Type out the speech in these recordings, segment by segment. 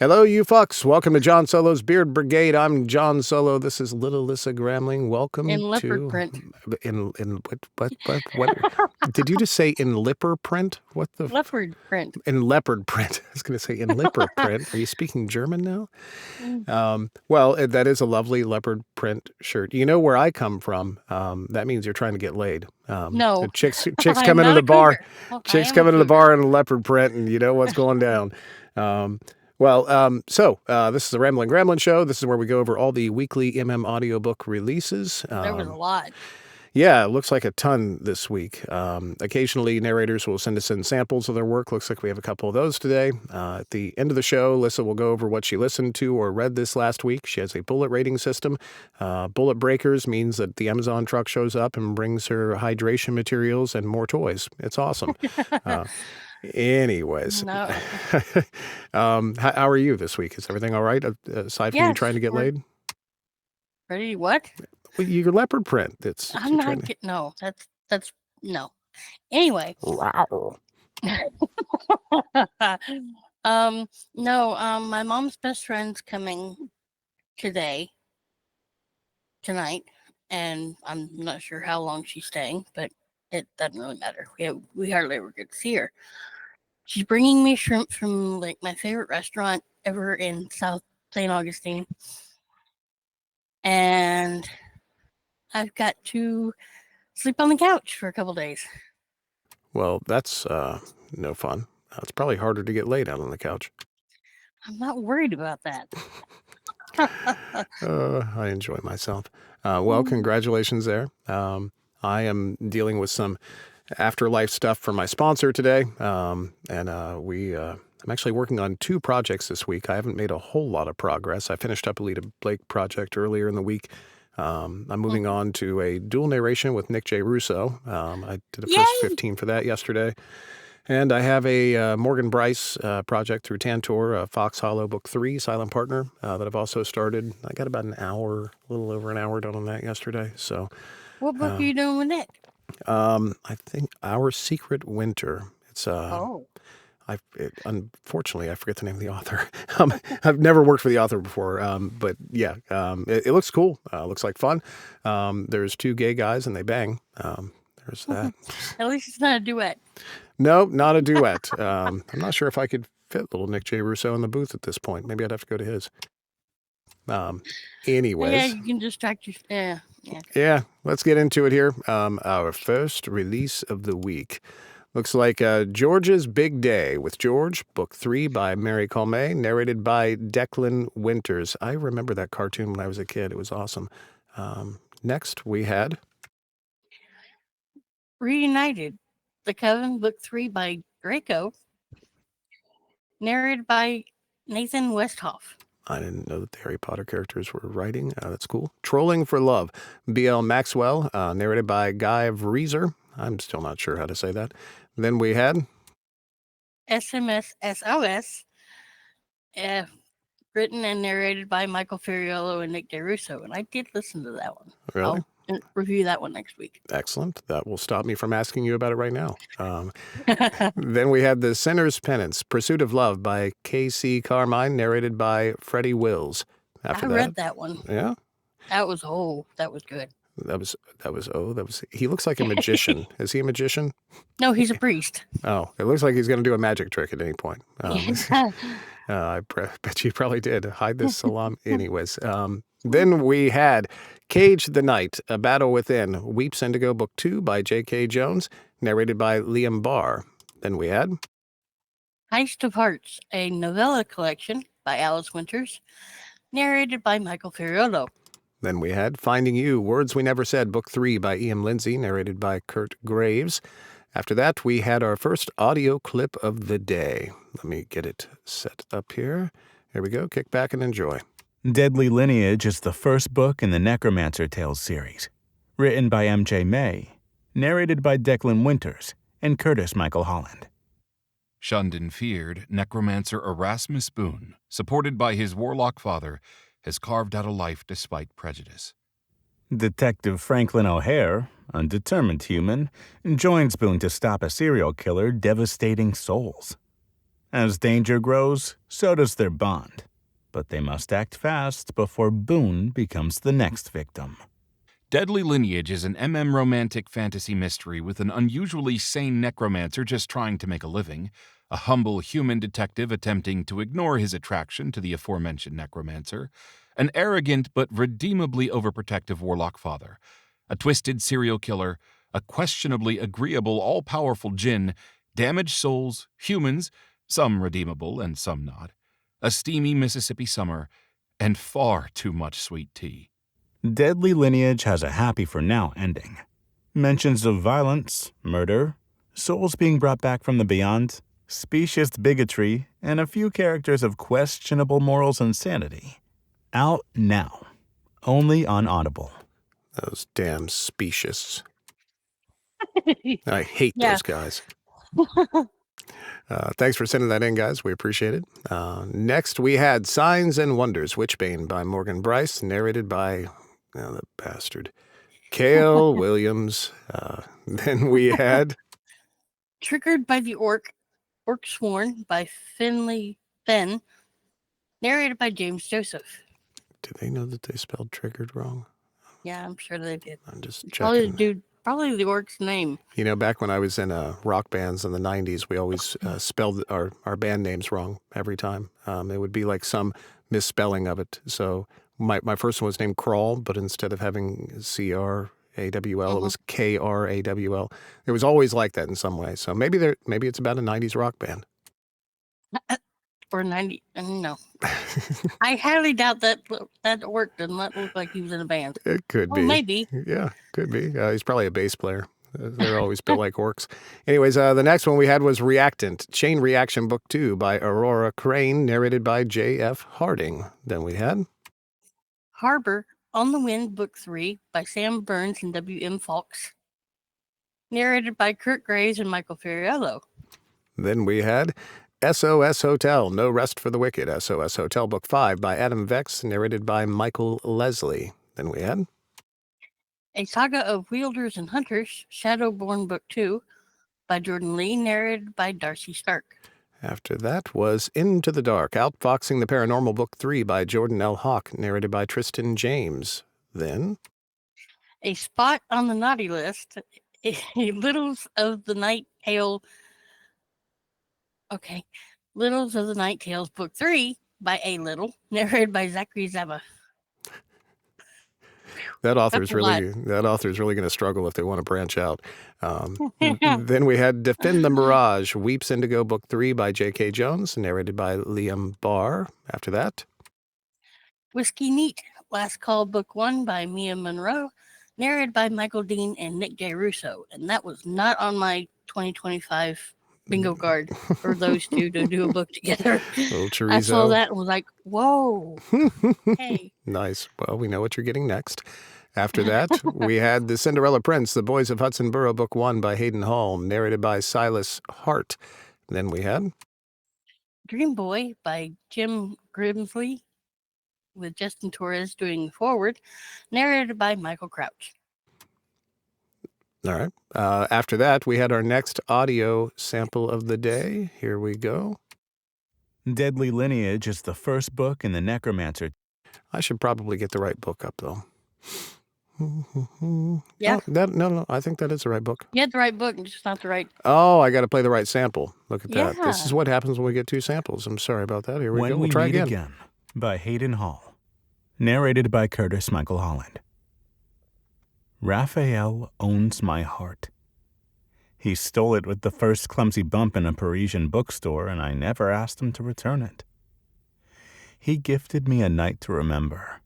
Hello, you fucks. Welcome to John Solo's Beard Brigade. I'm John Solo. This is Little Lissa Gramling. Welcome In to... leopard print. In what? Did you just say in lipper print? What the... Leopard print. In leopard print. I was going to say in lipper print. Are you speaking German now? Well, that is a lovely leopard print shirt. You know where I come from. That means you're trying to get laid. No. Chicks come into the bar. Chicks come into the bar in a leopard print, and you know what's going down. So this is the Ramblin Gramling show. This is where we go over all the weekly MM audiobook releases. There was a lot. Yeah, it looks like a ton this week. Occasionally, narrators will send us in samples of their work. Looks like we have a couple of those today. At the end of the show, Lissa will go over what she listened to or read this last week. She has a bullet rating system. Bullet breakers means that the Amazon truck shows up and brings her hydration materials and more toys. It's awesome. Anyways, No. How are you this week? Is everything all right, aside from you trying to get laid? Ready? What? Well, your leopard print. I'm not no. That's no. Anyway. Wow. My mom's best friend's coming tonight, and I'm not sure how long she's staying, but it doesn't really matter. We hardly ever get to see her. She's bringing me shrimp from like my favorite restaurant ever in South St. Augustine. And I've got to sleep on the couch for a couple days. Well, that's no fun. It's probably harder to get laid out on the couch. I'm not worried about that. I enjoy myself. Well, congratulations there. I am dealing with some afterlife stuff for my sponsor today. I'm actually working on 2 projects this week. I haven't made a whole lot of progress. I finished up a Lita Blake project earlier in the week. I'm moving on to a dual narration with Nick J. Russo. I did the first 15 for that yesterday. And I have a Morgan Bryce project through Tantor, Fox Hollow Book 3, Silent Partner, that I've also started. I got about a little over an hour done on that yesterday. So, what book are you doing with Nick? I think Our Secret Winter. It's unfortunately, I forget the name of the author. I've never worked for the author before, but yeah, it looks cool. Looks like fun. There's 2 gay guys and they bang. There's that. At least it's not a duet. No, not a duet. I'm not sure if I could fit little Nick J. Russo in the booth at this point. Maybe I'd have to go to his. Anyways. Yeah, you can distract you. Yeah. Yeah, let's get into it here. Our first release of the week. Looks like George's Big Day with George, Book 3 by Mary Colmay, narrated by Declan Winters. I remember that cartoon when I was a kid. It was awesome. Next, we had... Reunited, The Coven, Book 3 by Draco, narrated by Nathan Westhoff. I didn't know that the Harry Potter characters were writing. That's cool. Trolling for Love, B.L. Maxwell, narrated by Guy Vreezer. I'm still not sure how to say that. Then we had... SMS SOS, written and narrated by Michael Ferriello and Nick DeRusso. And I did listen to that one. Really? I'll review that one next week. Excellent. That will stop me from asking you about it right now. Then we had The Sinner's Penance, Pursuit of Love by K.C. Carmine, narrated by Freddie Wills. I read that one. Yeah? That was good. He looks like a magician. Is he a magician? No, he's a priest. Oh, it looks like he's going to do a magic trick at any point. I bet you probably did. Hide this salam. Anyways, then we had Cage the Night, A Battle Within, Weeps Indigo Book 2 by J.K. Jones, narrated by Liam Barr. Then we had Heist of Hearts, a novella collection by Alice Winters, narrated by Michael Ferriello. Then we had Finding You, Words We Never Said, Book 3 by E.M. Lindsay, narrated by Kurt Graves. After that, we had our first audio clip of the day. Let me get it set up here. Here we go. Kick back and enjoy. Deadly Lineage is the first book in the Necromancer Tales series. Written by M.J. May, narrated by Declan Winters and Curtis Michael Holland. Shunned and feared, necromancer Erasmus Boone, supported by his warlock father, has carved out a life despite prejudice. Detective Franklin O'Hare, a determined human, joins Boone to stop a serial killer devastating souls. As danger grows, so does their bond. But they must act fast before Boone becomes the next victim. Deadly Lineage is an romantic fantasy mystery with an unusually sane necromancer just trying to make a living, a humble human detective attempting to ignore his attraction to the aforementioned necromancer, an arrogant but redeemably overprotective warlock father, a twisted serial killer, a questionably agreeable all-powerful djinn, damaged souls, humans, some redeemable and some not, a steamy Mississippi summer, and far too much sweet tea. Deadly Lineage has a happy-for-now ending. Mentions of violence, murder, souls being brought back from the beyond, specious bigotry, and a few characters of questionable morals and sanity. Out now. Only on Audible. Those damn specious. I hate Yeah. those guys. Thanks for sending that in, guys. We appreciate it. Next, we had Signs and Wonders, Witchbane by Morgan Bryce, narrated by the bastard Cale Williams. Then we had Triggered by the Orc Sworn by Finley Fenn, narrated by James Joseph. Did they know that they spelled triggered wrong? Yeah, I'm sure they did. I'm just Probably checking. probably the Orc's name. You know, back when I was in rock bands in the 90s, we always spelled our band names wrong every time. It would be like some misspelling of it. So my first one was named Crawl, but instead of having CRAWL, it was KRAWL. It was always like that in some way. So maybe it's about a 90s rock band. Or 90, no. I highly doubt that Orc does not look like he was in a band. It could be. Maybe. Yeah, could be. He's probably a bass player. They're always built like orcs. Anyways, the next one we had was Reactant, Chain Reaction Book 2 by Aurora Crane, narrated by J.F. Harding. Then we had Harbor on the Wind Book 3 by Sam Burns and W.M. Fawkes, narrated by Kurt Graves and Michael Ferriello. Then we had SOS Hotel, No Rest for the Wicked, SOS Hotel Book 5 by Adam Vex, narrated by Michael Leslie. Then we had A Saga of Wielders and Hunters, Shadowborn Book 2 by Jordan Lee, narrated by Darcy Stark. After that was Into the Dark, Outfoxing the Paranormal Book 3 by Jordan L. Hawk, narrated by Tristan James. Then A Spot on the Naughty List, Littles of the Night Tale. Okay. Littles of the Night Tales Book 3 by A. Little, narrated by Zachary Zaba. that author's really going to struggle if they want to branch out. Then we had Defend the Mirage, Weeps Indigo Book 3 by J.K. Jones, narrated by Liam Barr. After that, Whiskey Neat, Last Call Book 1 by Mia Monroe, narrated by Michael Dean and Nick J. Russo. And that was not on my 2025 bingo card for those two to do a book together. Little chorizo. I saw that and was like, whoa. Hey. Nice. Well, we know what you're getting next. After that, we had The Cinderella Prince, The Boys of Hudson Borough, Book 1 by Hayden Hall, narrated by Silas Hart. Then we had Dream Boy by Jim Grimsley, with Justin Torres doing the forward, narrated by Michael Crouch. All right. After that, we had our next audio sample of the day. Here we go. Deadly Lineage is the first book in the Necromancer. I should probably get the right book up, though. Yeah. Oh, no. I think that is the right book. You had the right book, just not the right. Oh, I got to play the right sample. Look at that. This Yeah. is what happens when we get two samples. I'm sorry about that. Here we When go. We We'll try Meet again. by Hayden Hall. Narrated by Curtis Michael Holland. Raphael owns my heart. He stole it with the first clumsy bump in a Parisian bookstore, and I never asked him to return it. He gifted me a night to remember,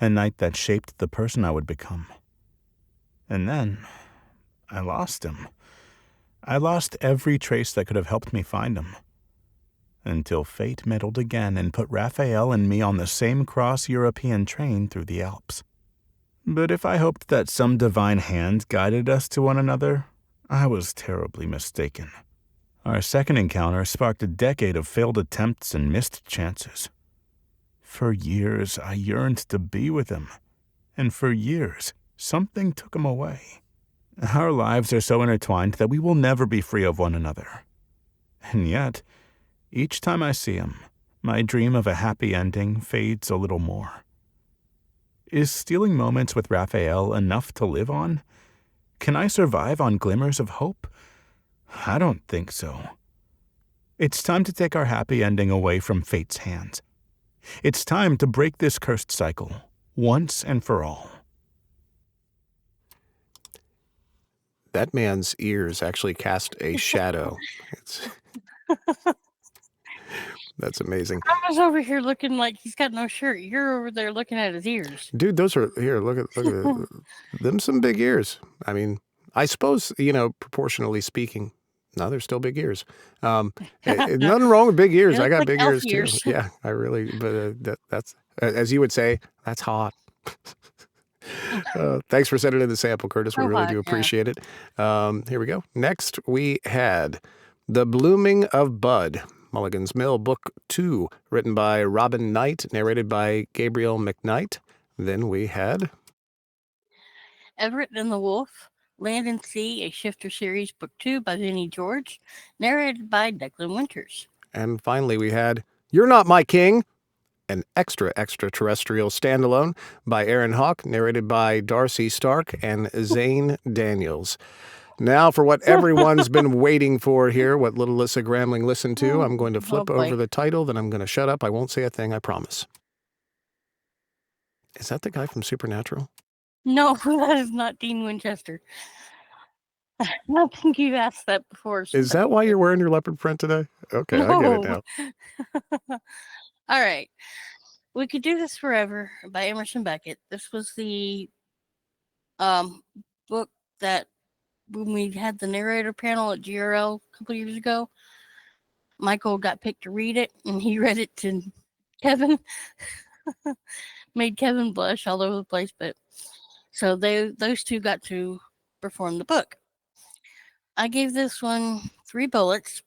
a night that shaped the person I would become. And then, I lost him. I lost every trace that could have helped me find him. Until fate meddled again and put Raphael and me on the same cross-European train through the Alps. But if I hoped that some divine hand guided us to one another, I was terribly mistaken. Our second encounter sparked a decade of failed attempts and missed chances. For years, I yearned to be with him, and for years, something took him away. Our lives are so intertwined that we will never be free of one another. And yet, each time I see him, my dream of a happy ending fades a little more. Is stealing moments with Raphael enough to live on? Can I survive on glimmers of hope? I don't think so. It's time to take our happy ending away from fate's hands. It's time to break this cursed cycle, once and for all. That man's ears actually cast a shadow. That's amazing. I was over here looking like he's got no shirt. You're over there looking at his ears. Dude, those are, here, look at them, some big ears. I mean, I suppose, proportionally speaking, no, they're still big ears. Nothing wrong with big ears. They I look got like big elf ears too. ears. Yeah, I really, but that's, as you would say, that's hot. Thanks for sending in the sample, Curtis. We So really hot, do yeah. appreciate it. Here we go. Next, we had The Blooming of Bud, Mulligan's Mill, Book 2, written by Robin Knight, narrated by Gabriel McKnight. Then we had Everett and the Wolf, Land and Sea, a Shifter Series, Book 2 by Vinnie George, narrated by Declan Winters. And finally, we had You're Not My King, an extraterrestrial standalone by Aaron Hawk, narrated by Darcy Stark and Zane Daniels. Now for what everyone's been waiting for here, what little Alyssa Gramling listened to. I'm going to flip boy. over the title, then I'm going to shut up. I won't say a thing, I promise. Is that the guy from Supernatural? No, that is not Dean Winchester. I don't think you've asked that before. Is that why you're wearing your leopard print today? Okay, I get it now. All right. We Could Do This Forever by Emerson Beckett. This was the book that when we had the narrator panel at GRL a couple years ago, Michael got picked to read it, and he read it to Kevin. Made Kevin blush all over the place, but so those two got to perform the book. I gave this one 3 bullets.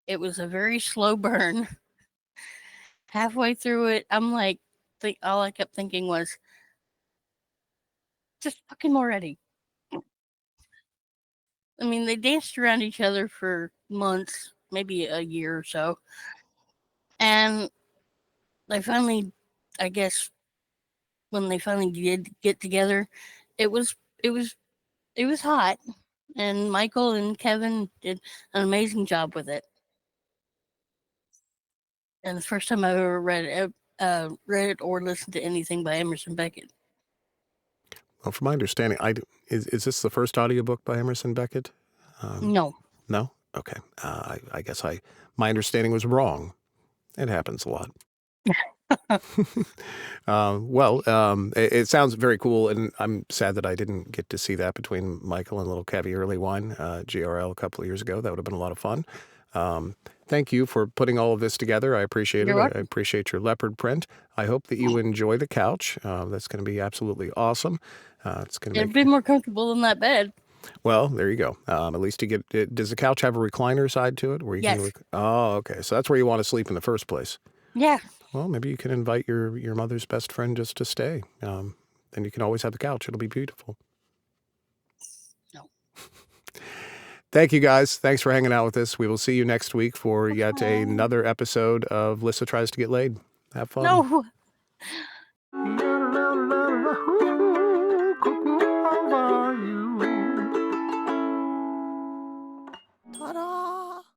It was a very slow burn. Halfway through it, I'm like, all I kept thinking was, just fucking more ready. I mean, they danced around each other for months, maybe a year or so. And they finally, I guess, when they finally did get together, it was hot. And Michael and Kevin did an amazing job with it. And the first time I ever read it or listened to anything by Emerson Beckett. Well, from my understanding, is this the first audiobook by Emerson Beckett? No. No? Okay. I guess my understanding was wrong. It happens a lot. It sounds very cool, and I'm sad that I didn't get to see that between Michael and Little Kevy Early Wine, GRL a couple of years ago. That would have been a lot of fun. Thank you for putting all of this together. I appreciate You're it. I welcome. appreciate your leopard print. I hope that you enjoy the couch. That's going to be absolutely awesome. It's going to It'd be more comfortable than that bed. Well, there you go. At least you get it. Does the couch have a recliner side to it? Where you Yes. can oh, okay. So that's where you want to sleep in the first place. Yeah. Well, maybe you can invite your mother's best friend just to stay. Then you can always have the couch. It'll be beautiful. No. Thank you, guys. Thanks for hanging out with us. We will see you next week for yet another episode of Lissa Tries to Get Laid. Have fun. No.